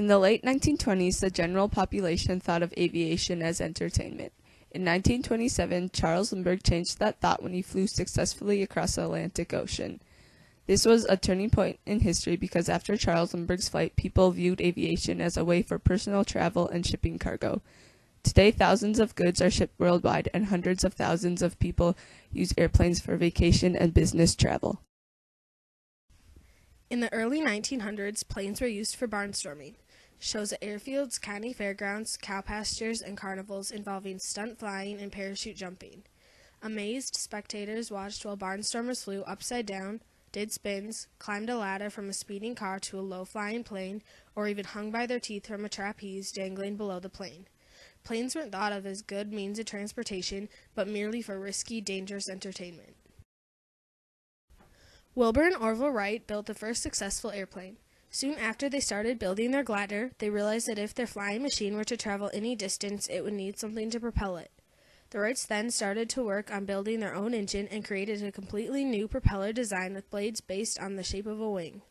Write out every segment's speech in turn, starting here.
In the late 1920s, the general population thought of aviation as entertainment. In 1927, Charles Lindbergh changed that thought when he flew successfully across the Atlantic Ocean. This was a turning point in history because after Charles Lindbergh's flight, people viewed aviation as a way for personal travel and shipping cargo. Today, thousands of goods are shipped worldwide, and hundreds of thousands of people use airplanes for vacation and business travel. In the early 1900s, planes were used for barnstorming, shows at airfields, county fairgrounds, cow pastures, and carnivals involving stunt flying and parachute jumping. Amazed spectators watched while barnstormers flew upside down, did spins, climbed a ladder from a speeding car to a low-flying plane, or even hung by their teeth from a trapeze dangling below the plane. Planes weren't thought of as good means of transportation, but merely for risky, dangerous entertainment. Wilbur and Orville Wright built the first successful airplane. Soon after they started building their glider, they realized that if their flying machine were to travel any distance, it would need something to propel it. The Wrights then started to work on building their own engine and created a completely new propeller design with blades based on the shape of a wing.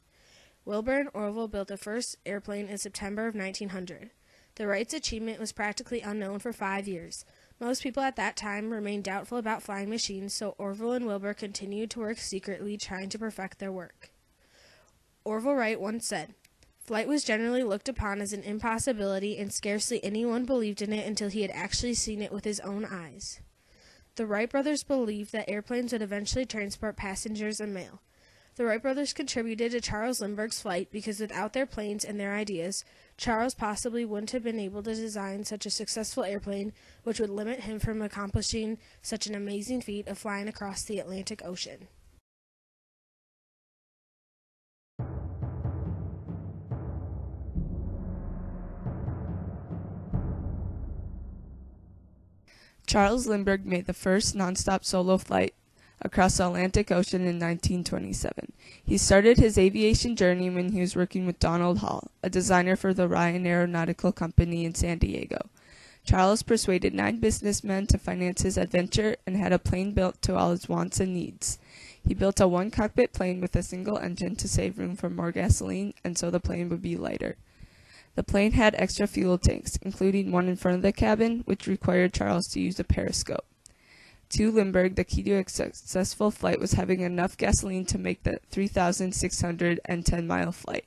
Wilbur and Orville built the first airplane in September of 1900. The Wrights' achievement was practically unknown for 5 years. Most people at that time remained doubtful about flying machines, so Orville and Wilbur continued to work secretly, trying to perfect their work. Orville Wright once said, "Flight was generally looked upon as an impossibility, and scarcely anyone believed in it until he had actually seen it with his own eyes." The Wright brothers believed that airplanes would eventually transport passengers and mail. The Wright brothers contributed to Charles Lindbergh's flight because without their planes and their ideas, Charles possibly wouldn't have been able to design such a successful airplane, which would limit him from accomplishing such an amazing feat of flying across the Atlantic Ocean. Charles Lindbergh made the first nonstop solo flight across the Atlantic Ocean in 1927. He started his aviation journey when he was working with Donald Hall, a designer for the Ryan Aeronautical Company in San Diego. Charles persuaded 9 businessmen to finance his adventure and had a plane built to all his wants and needs. He built a one-cockpit plane with a single engine to save room for more gasoline, and so the plane would be lighter. The plane had extra fuel tanks, including one in front of the cabin, which required Charles to use a periscope. To Lindbergh, the key to a successful flight was having enough gasoline to make the 3,610-mile flight.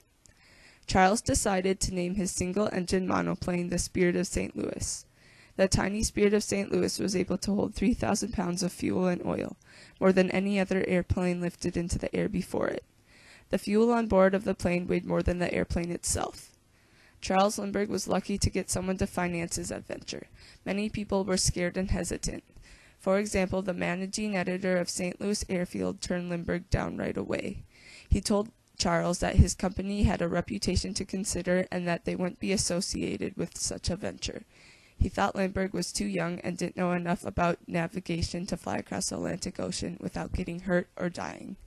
Charles decided to name his single-engine monoplane the Spirit of St. Louis. The tiny Spirit of St. Louis was able to hold 3,000 pounds of fuel and oil, more than any other airplane lifted into the air before it. The fuel on board of the plane weighed more than the airplane itself. Charles Lindbergh was lucky to get someone to finance his adventure. Many people were scared and hesitant. For example, the managing editor of St. Louis Airfield turned Lindbergh down right away. He told Charles that his company had a reputation to consider and that they wouldn't be associated with such a venture. He thought Lindbergh was too young and didn't know enough about navigation to fly across the Atlantic Ocean without getting hurt or dying.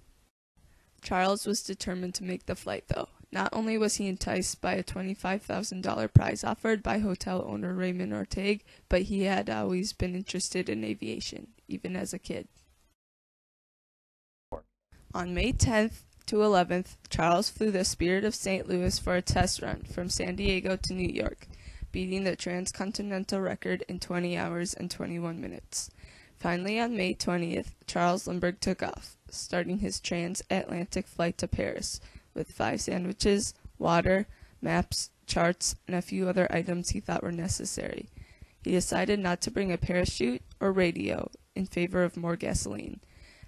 Charles was determined to make the flight, though. Not only was he enticed by a $25,000 prize offered by hotel owner Raymond Ortega, but he had always been interested in aviation, even as a kid. On May 10th to 11th, Charles flew the Spirit of St. Louis for a test run from San Diego to New York, beating the transcontinental record in 20 hours and 21 minutes. Finally, on May 20th, Charles Lindbergh took off, starting his transatlantic flight to Paris, with 5 sandwiches, water, maps, charts, and a few other items he thought were necessary. He decided not to bring a parachute or radio in favor of more gasoline.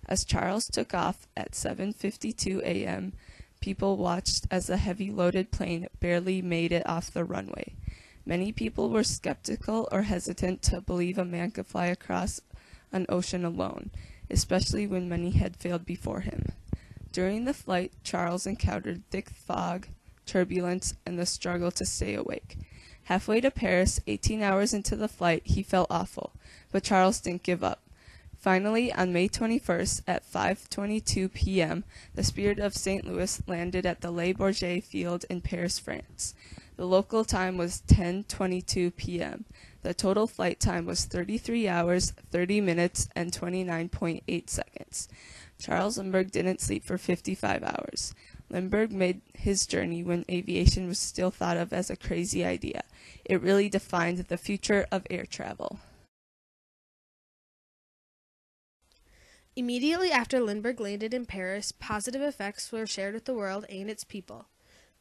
As Charles took off at 7:52 a.m., people watched as the heavy loaded plane barely made it off the runway. Many people were skeptical or hesitant to believe a man could fly across an ocean alone, especially when many had failed before him. During the flight, Charles encountered thick fog, turbulence, and the struggle to stay awake. Halfway to Paris, 18 hours into the flight, he felt awful, but Charles didn't give up. Finally, on May 21st at 5:22 p.m., the Spirit of St. Louis landed at the Le Bourget field in Paris, France. The local time was 10:22 p.m. The total flight time was 33 hours, 30 minutes, and 29.8 seconds. Charles Lindbergh didn't sleep for 55 hours. Lindbergh made his journey when aviation was still thought of as a crazy idea. It really defined the future of air travel. Immediately after Lindbergh landed in Paris, positive effects were shared with the world and its people.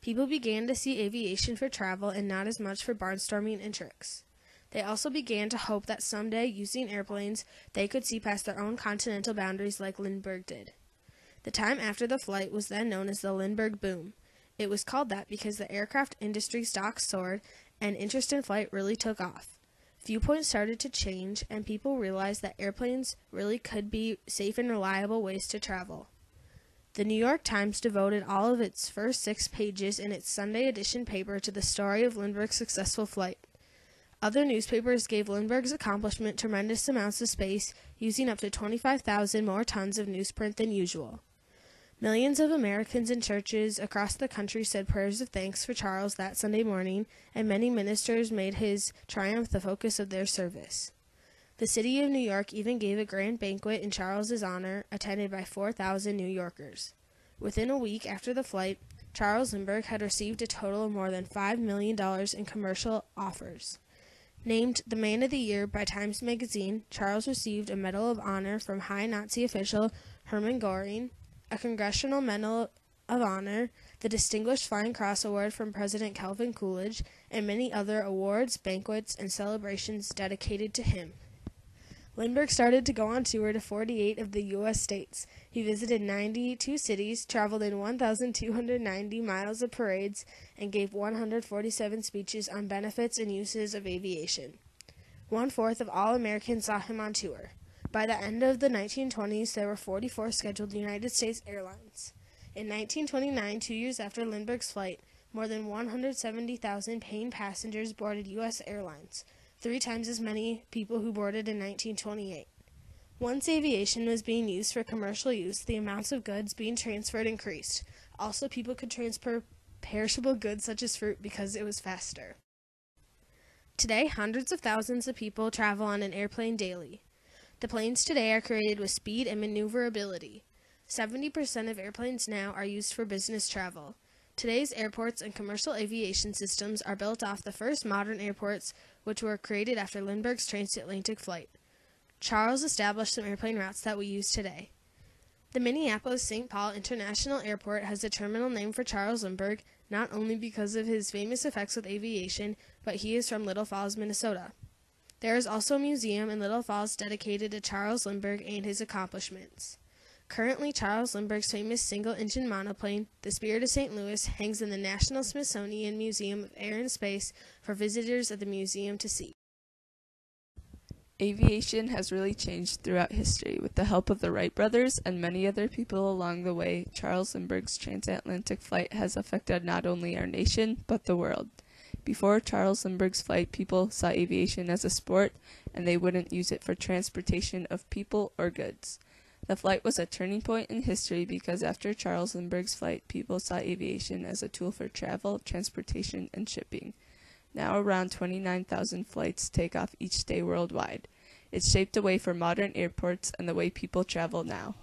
People began to see aviation for travel and not as much for barnstorming and tricks. They also began to hope that someday, using airplanes, they could see past their own continental boundaries like Lindbergh did. The time after the flight was then known as the Lindbergh boom. It was called that because the aircraft industry stocks soared and interest in flight really took off. Viewpoints started to change, and people realized that airplanes really could be safe and reliable ways to travel. The New York Times devoted all of its first 6 pages in its Sunday edition paper to the story of Lindbergh's successful flight. Other newspapers gave Lindbergh's accomplishment tremendous amounts of space, using up to 25,000 more tons of newsprint than usual. Millions of Americans in churches across the country said prayers of thanks for Charles that Sunday morning, and many ministers made his triumph the focus of their service. The city of New York even gave a grand banquet in Charles's honor, attended by 4,000 New Yorkers. Within a week after the flight, Charles Lindbergh had received a total of more than $5 million in commercial offers. Named the Man of the Year by Times Magazine, Charles received a Medal of Honor from high Nazi official Hermann Göring, a Congressional Medal of Honor, the Distinguished Flying Cross Award from President Calvin Coolidge, and many other awards, banquets, and celebrations dedicated to him. Lindbergh started to go on tour to 48 of the U.S. states. He visited 92 cities, traveled in 1,290 miles of parades, and gave 147 speeches on benefits and uses of aviation. 1/4 of all Americans saw him on tour. By the end of the 1920s, there were 44 scheduled United States airlines. In 1929, 2 years after Lindbergh's flight, more than 170,000 paying passengers boarded U.S. airlines, 3 times as many people who boarded in 1928. Once aviation was being used for commercial use, the amounts of goods being transferred increased. Also, people could transfer perishable goods such as fruit because it was faster. Today, hundreds of thousands of people travel on an airplane daily. The planes today are created with speed and maneuverability. 70% of airplanes now are used for business travel. Today's airports and commercial aviation systems are built off the first modern airports, which were created after Lindbergh's transatlantic flight. Charles established some airplane routes that we use today. The Minneapolis-St. Paul International Airport has a terminal named for Charles Lindbergh, not only because of his famous effects with aviation, but he is from Little Falls, Minnesota. There is also a museum in Little Falls dedicated to Charles Lindbergh and his accomplishments. Currently, Charles Lindbergh's famous single-engine monoplane, the Spirit of St. Louis, hangs in the National Smithsonian Museum of Air and Space for visitors of the museum to see. Aviation has really changed throughout history. With the help of the Wright brothers and many other people along the way, Charles Lindbergh's transatlantic flight has affected not only our nation, but the world. Before Charles Lindbergh's flight, people saw aviation as a sport, and they wouldn't use it for transportation of people or goods. The flight was a turning point in history because after Charles Lindbergh's flight, people saw aviation as a tool for travel, transportation, and shipping. Now around 29,000 flights take off each day worldwide. It's shaped the way for modern airports and the way people travel now.